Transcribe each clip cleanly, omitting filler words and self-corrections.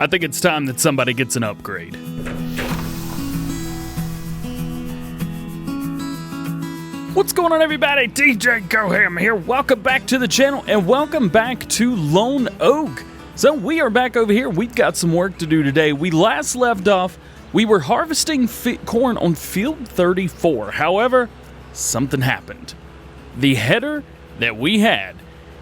I think it's time that somebody gets an upgrade. What's going on, everybody? DjGoHam here. Welcome back to the channel and welcome back to Lone Oak. So we are back over here. We've got some work to do today. We last left off, we were harvesting corn on field 34. However, something happened. The header that we had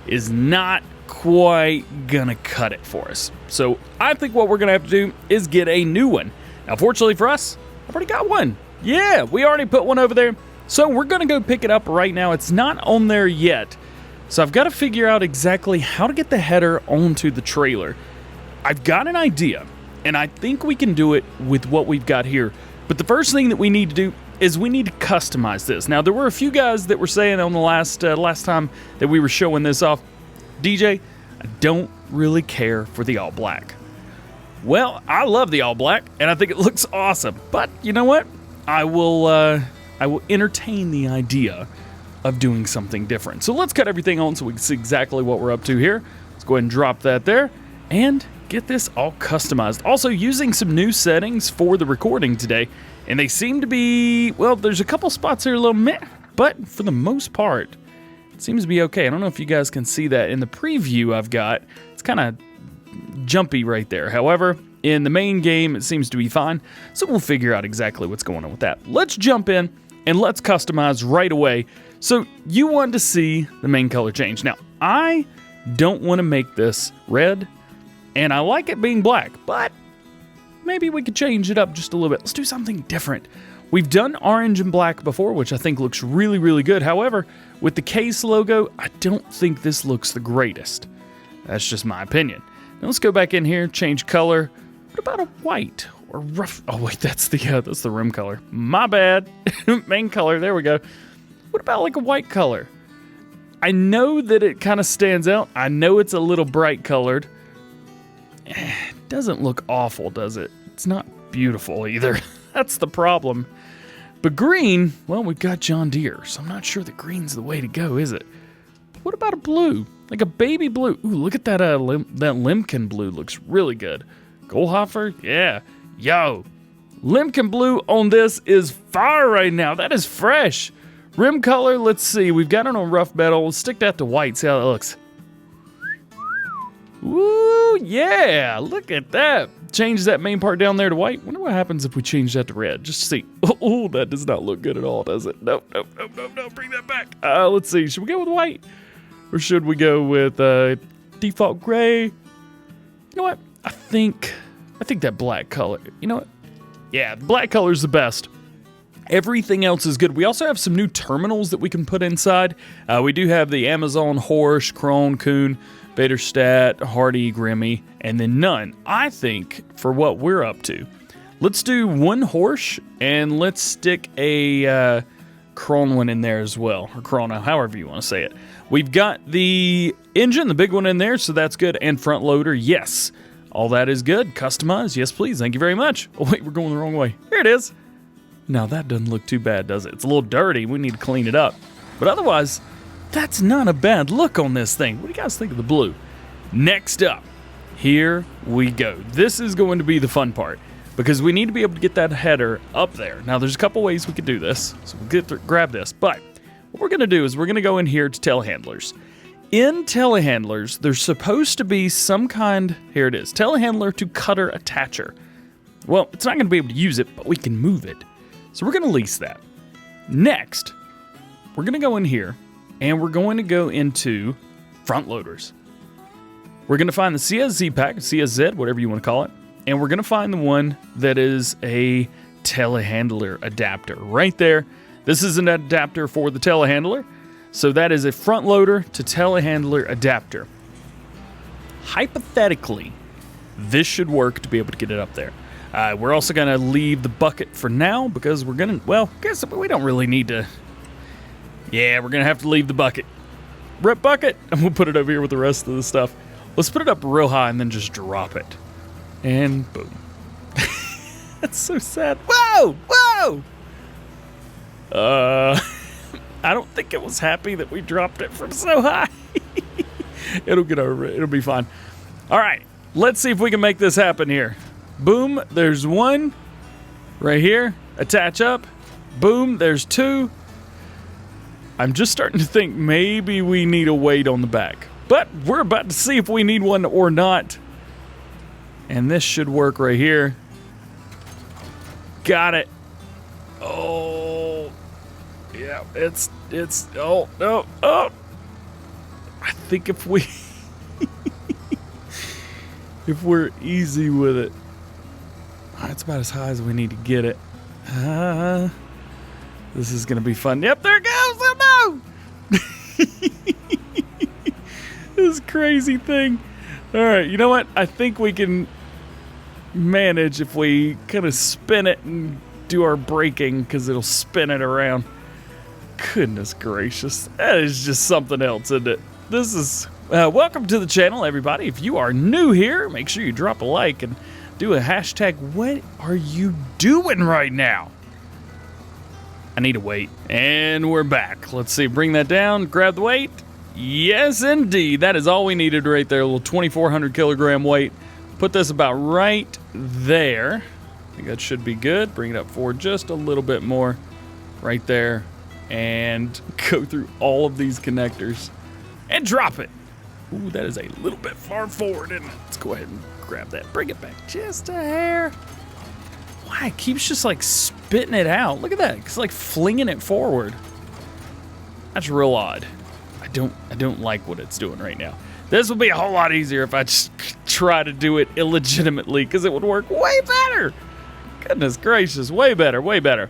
is not quite gonna cut it for us. So I think what we're gonna have to do is get a new one. Now, fortunately for us, I've already got one. Yeah, we already put one over there. So we're gonna go pick it up right now. It's not on there yet. So I've got to figure out exactly how to get the header onto the trailer. I've got an idea, and I think we can do it with what we've got here. But the first thing that we need to do is we need to customize this. Now, there were a few guys that were saying on the last time that we were showing this off, DJ, I don't really care for the all black. Well, I love the all black, and I think it looks awesome. But you know what? I will entertain the idea of doing something different. So let's cut everything on so we can see exactly what we're up to here. Let's go ahead and drop that there and get this all customized. Also using some new settings for the recording today, and they seem to be, well, there's a couple spots here a little meh, but for the most part, it seems to be okay. I don't know if you guys can see that in the preview I've got. It's kind of jumpy right there. However, in the main game, it seems to be fine. So we'll figure out exactly what's going on with that. Let's jump in and let's customize right away. So you want to see the main color change. Now, I don't want to make this red, and I like it being black, but maybe we could change it up just a little bit. Let's do something different. We've done orange and black before, which I think looks really, really good. However, with the case logo, I don't think this looks the greatest. That's just my opinion. Now let's go back in here, change color. What about a white or rough? Oh wait, that's the rim color. My bad. Main color, there we go. What about like a white color? I know that it kind of stands out. I know it's a little bright colored. It doesn't look awful, does it? It's not beautiful either. That's the problem. But green, well, we've got John Deere, so I'm not sure that green's the way to go, is it? What about a blue? Like a baby blue. Ooh, look at that that Lemkin blue. Looks really good. GoHamFam? Yeah. Yo. Lemkin blue on this is fire right now. That is fresh. Rim color, let's see. We've got it on rough metal. Let's stick that to white. See how that looks. Woo, yeah. Look at that. Change that main part down there to white. Wonder what happens if we change that to red. Just to see. Oh, that does not look good at all, does it? Nope. Bring that back. Let's see. Should we go with white? Or should we go with default gray? You know what? I think that black color. You know what? Yeah, the black color is the best. Everything else is good. We also have some new terminals that we can put inside. We do have the Amazon, Horsch, Krone, Kuhn, Vaderstadt, Hardy, Grimmy, and then none. I think for what we're up to, let's do one Horsch and let's stick a Krone one in there as well, or Chrono, however you want to say it. We've got the engine, the big one in there, so that's good, and front loader, yes. All that is good. Customize, yes please, thank you very much. Oh wait, we're going the wrong way. Here it is. Now that doesn't look too bad, does it? It's a little dirty, we need to clean it up. But otherwise, that's not a bad look on this thing. What do you guys think of the blue? Next up, here we go. This is going to be the fun part, because we need to be able to get that header up there. Now there's a couple ways we could do this, so we'll grab this. But what we're gonna do is we're gonna go in here to telehandlers. In telehandlers, there's supposed to be some kind, here it is, telehandler to cutter attacher. Well, it's not going to be able to use it, but we can move it. So we're going to lease that. Next, we're going to go in here, and we're going to go into front loaders. We're going to find the CSZ pack, CSZ, whatever you want to call it, and we're going to find the one that is a telehandler adapter right there. This is an adapter for the telehandler. So that is a front loader to telehandler adapter. Hypothetically, this should work to be able to get it up there. We're also going to leave the bucket for now because we're going to, well, I guess we don't really need to. Yeah, we're going to have to leave the bucket. Rip bucket, and we'll put it over here with the rest of the stuff. Let's put it up real high and then just drop it. And boom. That's so sad. Whoa! I don't think it was happy that we dropped it from so high. It'll get over it. It'll be fine. All right. let's see if we can make this happen here. Boom, there's one right here. Attach up. Boom, there's two. I'm just starting to think maybe we need a weight on the back. But we're about to see if we need one or not. And this should work right here. Got it. Oh, yeah, it's, oh, no, oh. I think if we, if we're easy with it, that's about as high as we need to get it. This is going to be fun. Yep, there it goes. Oh, no. This crazy thing. All right, you know what? I think we can manage if we kind of spin it and do our braking, because it'll spin it around. Goodness gracious. That is just something else, isn't it? This is... welcome to the channel, everybody. If you are new here, make sure you drop a like and do a hashtag. What are you doing right now? I need a weight. And we're back. Let's see. Bring that down. Grab the weight. Yes, indeed. That is all we needed right there. A little 2,400 kilogram weight. Put this about right there. I think that should be good. Bring it up forward just a little bit more. Right there. And go through all of these connectors. And drop it. Ooh, that is a little bit far forward, isn't it? Let's go ahead and grab that. Bring it back just a hair. Why? It keeps just like spitting it out. Look at that. It's like flinging it forward. That's real odd. I don't like what it's doing right now. This would be a whole lot easier if I just try to do it illegitimately, because it would work way better. Goodness gracious, way better, way better.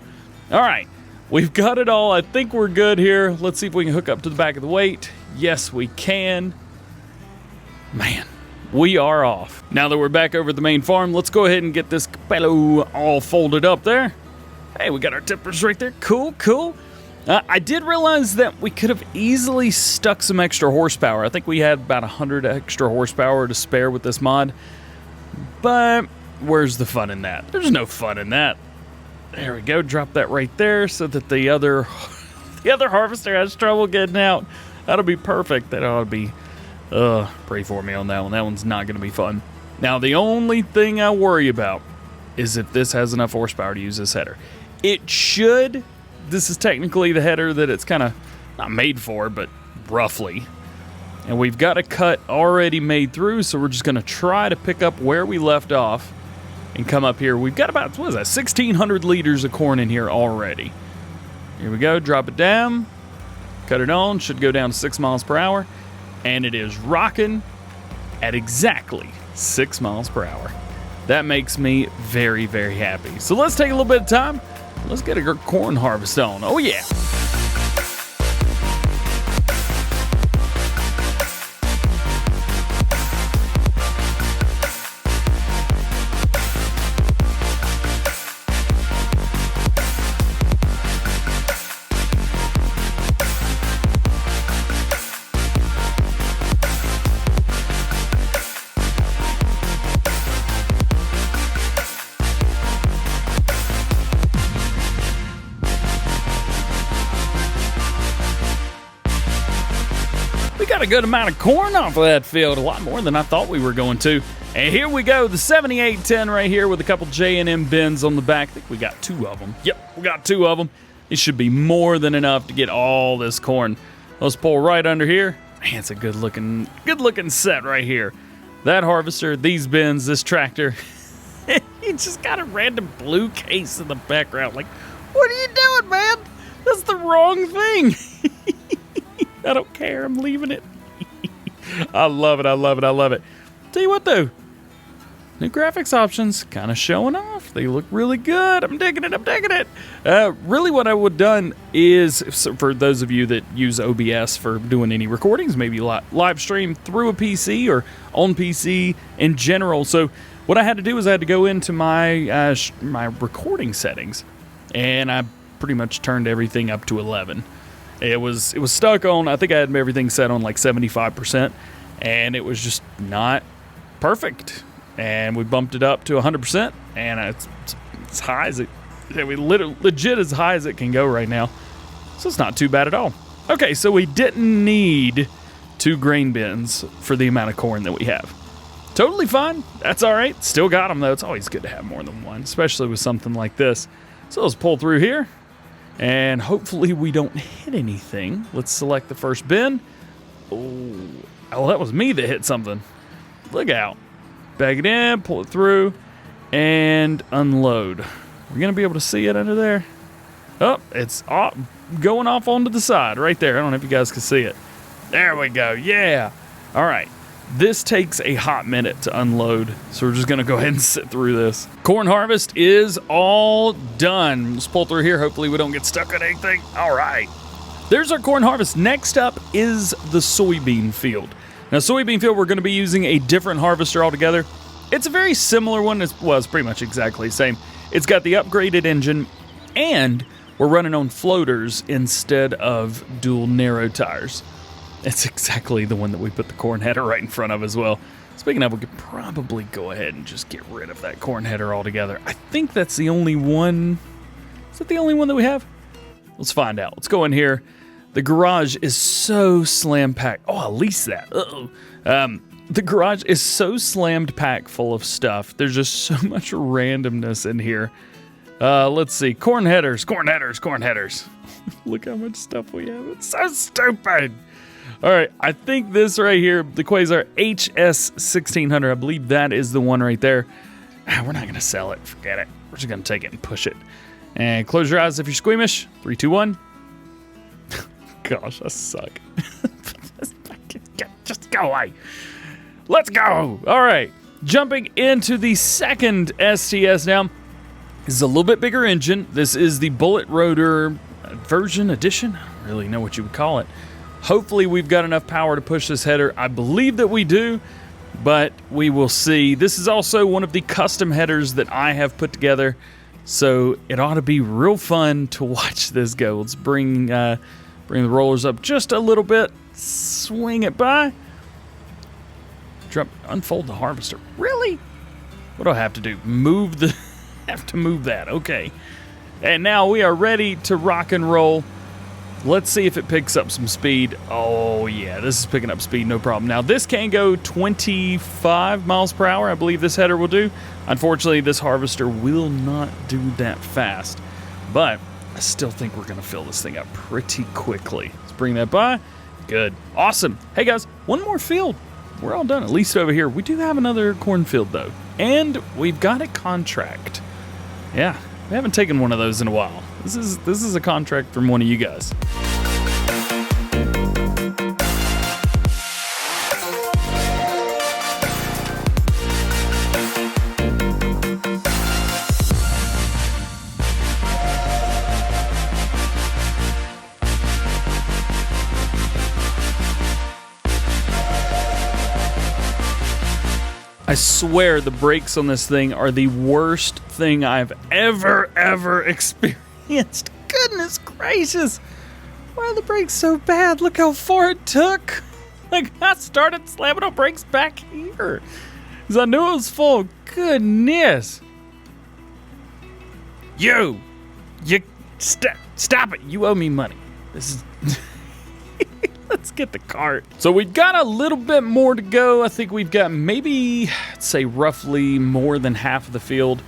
All right, we've got it all. I think we're good here. Let's see if we can hook up to the back of the weight. Yes, we can. Man, we are off. Now that we're back over at the main farm, let's go ahead and get this capello all folded up there. Hey, we got our tippers right there. Cool, cool. I did realize that we could have easily stuck some extra horsepower. I think we had about 100 extra horsepower to spare with this mod. But where's the fun in that? There's no fun in that. There we go. Drop that right there so that the other harvester has trouble getting out. That'll be perfect. That ought to be... pray for me on that one. That one's not going to be fun. Now, the only thing I worry about is if this has enough horsepower to use this header. It should... This is technically the header that it's kind of not made for, but roughly. And we've got a cut already made through, so we're just going to try to pick up where we left off and come up here. We've got about, what is that, 1,600 liters of corn in here already. Here we go, drop it down, cut it on, should go down to 6 miles per hour, and it is rocking at exactly 6 miles per hour. That makes me very, very happy. So let's take a little bit of time. Let's get a corn harvest on. Oh, yeah. Got a good amount of corn off of that field, a lot more than I thought we were going to. And here we go, the 7810 right here with a couple J&M bins on the back. I think we got 2 of them. Yep, we got 2 of them. It should be more than enough to get all this corn. Let's pull right under here. Man, it's a good looking set right here. That harvester, these bins, this tractor. He just got a random blue case in the background. Like, what are you doing, man? That's the wrong thing. I don't care. I'm leaving it. I love it. I love it. I love it. Tell you what, though. New graphics options kind of showing off. They look really good. I'm digging it. I'm digging it. Really what I would have done is, for those of you that use OBS for doing any recordings, maybe live stream through a PC or on PC in general. So what I had to do is I had to go into my my recording settings, and I pretty much turned everything up to 11. It was stuck on, I think I had everything set on like 75%, and it was just not perfect. And we bumped it up to 100%, and it's high as it, legit as high as it can go right now. So it's not too bad at all. Okay, so we didn't need 2 grain bins for the amount of corn that we have. Totally fine. That's all right. Still got them, though. It's always good to have more than one, especially with something like this. So let's pull through here, and hopefully we don't hit anything. Let's select the first bin. Oh, that was me that hit something. Look out. Bag it in, pull it through, and unload. We're going to be able to see it under there. Oh, it's going off onto the side right there. I don't know if you guys can see it. There we go. Yeah. All right. This takes a hot minute to unload, so we're just going to go ahead and sit through this. Corn harvest is all done. Let's pull through here. Hopefully we don't get stuck on anything. All right. There's our corn harvest. Next up is the soybean field. Now, soybean field, we're going to be using a different harvester altogether. It's a very similar one. It's pretty much exactly the same. It's got the upgraded engine, and we're running on floaters instead of dual narrow tires. It's exactly the one that we put the corn header right in front of as well. Speaking of, we could probably go ahead and just get rid of that corn header altogether. I think that's the only one. Is that the only one that we have? Let's find out. Let's go in here. The garage is so slam packed. Oh, at least that. The garage is so slammed packed full of stuff. There's just so much randomness in here. Let's see. Corn headers, corn headers, corn headers. Look how much stuff we have. It's so stupid. All right, I think this right here, the Quasar HS1600, I believe that is the one right there. We're not going to sell it. Forget it. We're just going to take it and push it. And close your eyes if you're squeamish. 3, 2, 1. Gosh, I suck. Just go away. Let's go. All right, jumping into the second STS now. This is a little bit bigger engine. This is the bullet rotor version edition. I don't really know what you would call it. Hopefully we've got enough power to push this header. I believe that we do, but we will see. This is also one of the custom headers that I have put together, so it ought to be real fun to watch this go. Let's bring the rollers up just a little bit, swing it by, unfold the harvester. Really? What do I have to do? Have to move that. Okay. And now we are ready to rock and roll. Let's see if it picks up some speed. Oh, yeah, this is picking up speed, no problem. Now, this can go 25 miles per hour, I believe this header will do. Unfortunately, this harvester will not do that fast, but I still think we're going to fill this thing up pretty quickly. Let's bring that by. Good. Awesome. Hey, guys, one more field. We're all done, at least over here. We do have another cornfield, though, and we've got a contract. Yeah, we haven't taken one of those in a while. This is a contract from one of you guys. I swear the brakes on this thing are the worst thing I've ever experienced. Goodness gracious. Why are the brakes so bad? Look how far it took. Like, I started slamming on brakes back here, because I knew it was full. Goodness. You stop it. You owe me money. This is... Let's get the cart. So we've got a little bit more to go. I think we've got maybe, let's say roughly more than half of the field.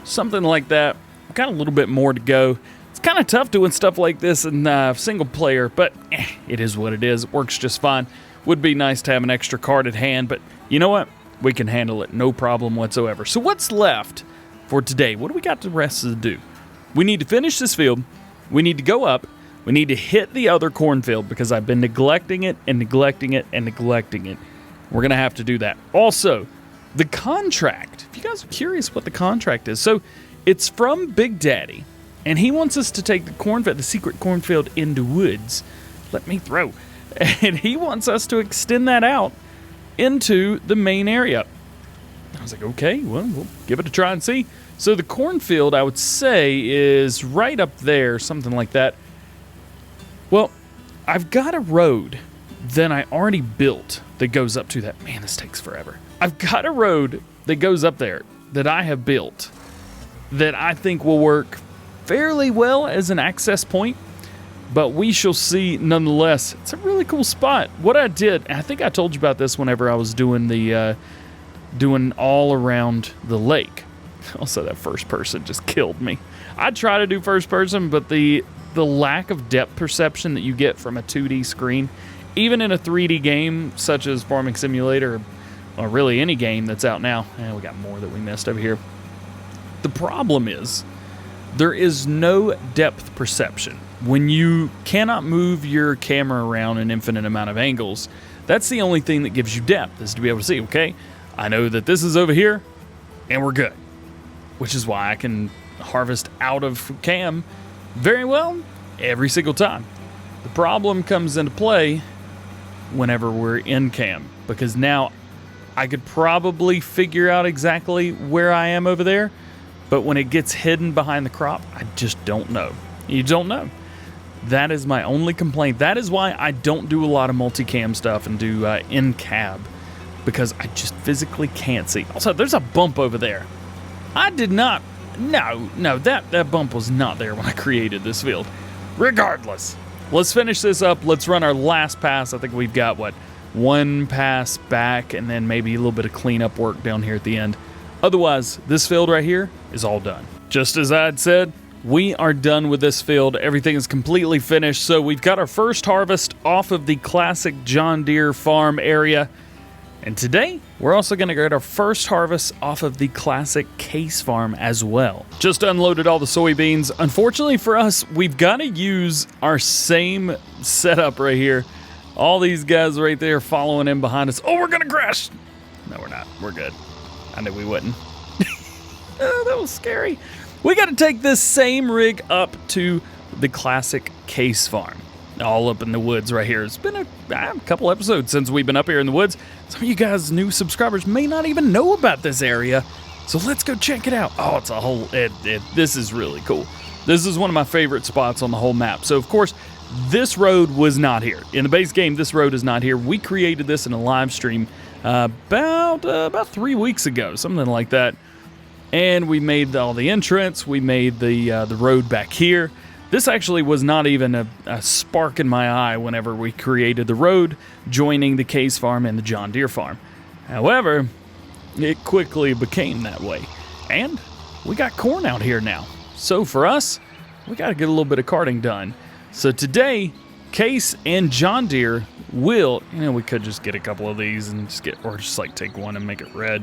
Something like that. We've got a little bit more to go. It's kind of tough doing stuff like this in single player, but it is what it is. It works just fine. Would be nice to have an extra cart at hand, but you know what? We can handle it. No problem whatsoever. So what's left for today? What do we got the rest to do? We need to finish this field. We need to go up. We need to hit the other cornfield because I've been neglecting it and neglecting it and neglecting it. We're going to have to do that. Also, the contract. If you guys are curious what the contract is. So, it's from Big Daddy, and he wants us to take the cornfield, the secret cornfield, into woods. Let me throw. And he wants us to extend that out into the main area. I was like, okay, well, we'll give it a try and see. So, the cornfield, I would say, is right up there, something like that. Well, I've got a road that I already built that goes up to that. Man, this takes forever. I've got a road that goes up there that I have built that I think will work fairly well as an access point, but we shall see nonetheless. It's a really cool spot. What I did, and I think I told you about this whenever I was doing the doing all around the lake. Also, that first person just killed me. I try to do first person, but the lack of depth perception that you get from a 2D screen, even in a 3D game such as Farming Simulator, or really any game that's out now. We got more that we missed over here. The problem is there is no depth perception. When you cannot move your camera around an infinite amount of angles, that's the only thing that gives you depth, is to be able to see, okay, I know that this is over here, and we're good. Which is why I can harvest out of cam very well every single time. The problem comes into play whenever we're in cam, because now I could probably figure out exactly where I am over there, but when it gets hidden behind the crop, I just don't know. You don't know. That is my only complaint. That is why I don't do a lot of multicam stuff and do in-cab, because I just physically can't see. Also, there's a bump over there. I did not, no, that bump was not there when I created this field. Regardless, let's finish this up. Let's run our last pass. I think we've got, what, one pass back and then maybe a little bit of cleanup work down here at the end. Otherwise, this field right here is all done. Just as I had said, we are done with this field. Everything is completely finished. So we've got our first harvest off of the classic John Deere farm area. And today, we're also going to get our first harvest off of the classic case farm as well. Just unloaded all the soybeans. Unfortunately for us, we've got to use our same setup right here. All these guys right there following in behind us. Oh, we're going to crash. No, we're not. We're good. I knew we wouldn't. Oh, that was scary. We got to take this same rig up to the classic case farm. All up in the woods right here. It's been a couple episodes since we've been up here in the woods. Some of you guys, new subscribers, may not even know about this area. So let's go check it out. Oh, it's a whole, this is really cool. This is one of my favorite spots on the whole map. So, of course, this road was not here. In the base game, this road is not here. We created this in a live stream about 3 weeks ago, something like that. And we made all the entrance. We made the road back here. This actually was not even a spark in my eye whenever we created the road, joining the Case farm and the John Deere farm. However, it quickly became that way. And we got corn out here now. So for us, we got to get a little bit of carting done. So today, Case and John Deere will, we could just get a couple of these and just like take one and make it red.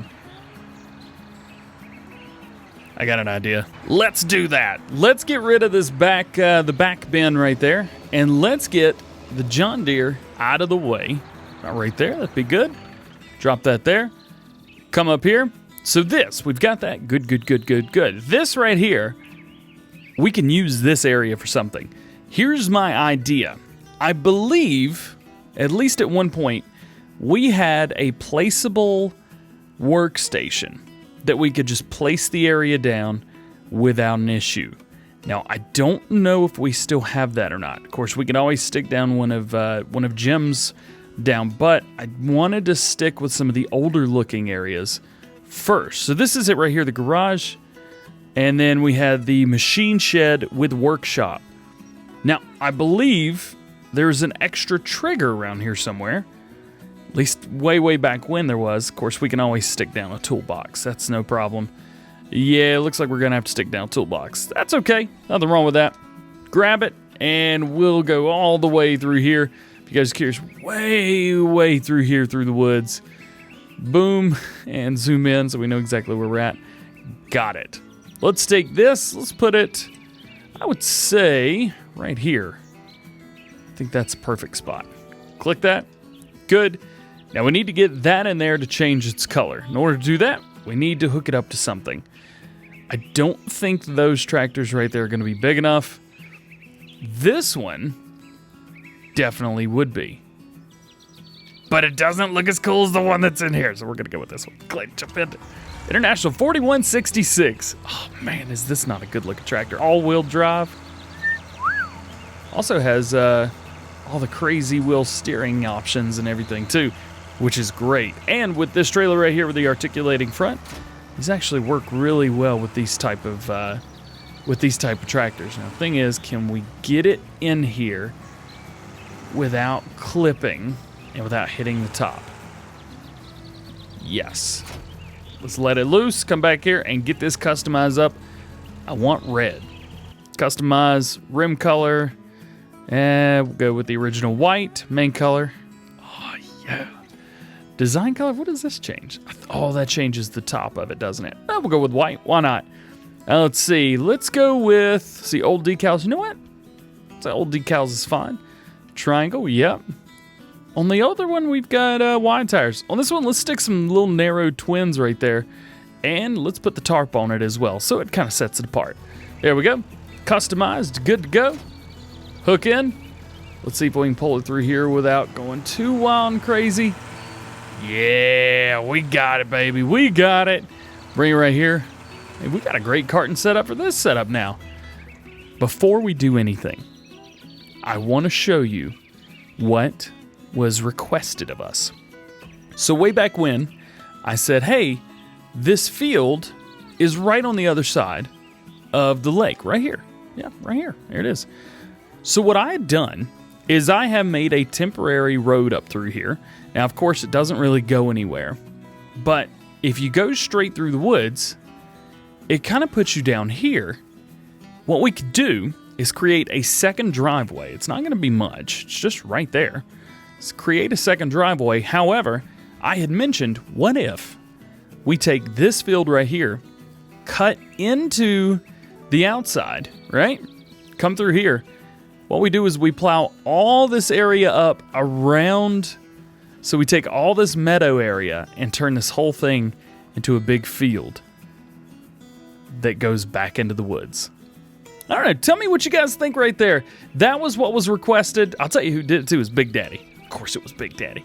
I got an idea. Let's do that. Let's get rid of this the back bin right there, and let's get the John Deere out of the way. Right there, that'd be good. Drop that there. Come up here. So we've got that. Good. This right here, we can use this area for something. Here's my idea. I believe, at least at one point, we had a placeable workstation that we could just place the area down without an issue. Now, I don't know if we still have that or not. Of course, we can always stick down one of Jim's down, but I wanted to stick with some of the older looking areas first. So this is it right here, the garage, and then we had the machine shed with workshop. Now, I believe there's an extra trigger around here somewhere. At least way back when there was. Of course, we can always stick down a toolbox. That's no problem. Yeah, it looks like we're going to have to stick down a toolbox. That's okay. Nothing wrong with that. Grab it, and we'll go all the way through here. If you guys are curious, way through here, through the woods. Boom, and zoom in so we know exactly where we're at. Got it. Let's take this. Let's put it, I would say, right here. I think that's a perfect spot. Click that. Good. Now we need to get that in there to change its color. In order to do that, we need to hook it up to something. I don't think those tractors right there are going to be big enough. This one definitely would be. But it doesn't look as cool as the one that's in here, so we're going to go with this one. Click, jump in. International 4166. Oh man, is this not a good looking tractor? All-wheel drive. Also has all the crazy wheel steering options and everything too, which is great. And with this trailer right here with the articulating front, these actually work really well with these type of tractors. Now, the thing is, can we get it in here without clipping and without hitting the top? Yes. Let's let it loose, come back here, and get this customized up. I want red. Customize rim color, and we'll go with the original white, main color. Oh, yeah. Design color, what does this change? Oh, that changes the top of it, doesn't it? Oh, we'll go with white, why not? Let's see, let's go with, see, old decals. You know what? So old decals is fine. Triangle, yep. On the other one, we've got wide tires. On this one, let's stick some little narrow twins right there. And let's put the tarp on it as well, so it kind of sets it apart. There we go. Customized, good to go. Hook in. Let's see if we can pull it through here without going too wild and crazy. Yeah, we got it, baby. We got it. Bring it right here. Hey, we got a great carton setup for this setup now. Before we do anything, I want to show you what was requested of us. So way back when, I said, hey, this field is right on the other side of the lake, right here. Yeah, right here. There it is. So what I had done is I have made a temporary road up through here. Now, of course, it doesn't really go anywhere, but if you go straight through the woods, it kind of puts you down here. What we could do is create a second driveway. It's not going to be much. It's just right there. Let's create a second driveway. However, I had mentioned, what if we take this field right here, cut into the outside, right? Come through here. What we do is we plow all this area up around. So we take all this meadow area and turn this whole thing into a big field that goes back into the woods. I don't know. Tell me what you guys think right there. That was what was requested. I'll tell you who did it too. It was Big Daddy. Of course it was Big Daddy.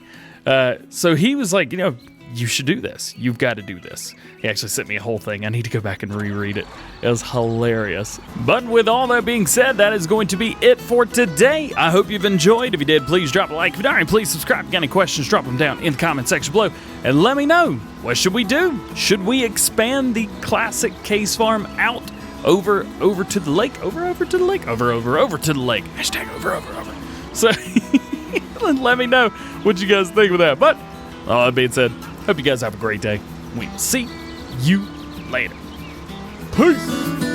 So he was like, you know, you should do this. You've got to do this. He actually sent me a whole thing. I need to go back and reread it. It was hilarious. But with all that being said, that is going to be it for today. I hope you've enjoyed. If you did, please drop a like. If you don't, please subscribe. If you got any questions, drop them down in the comment section below. And let me know, what should we do? Should we expand the classic case farm out over to the lake? Over to the lake? Over to the lake. Hashtag over. So let me know what you guys think of that. But all that being said, hope you guys have a great day. We will see you later. Peace.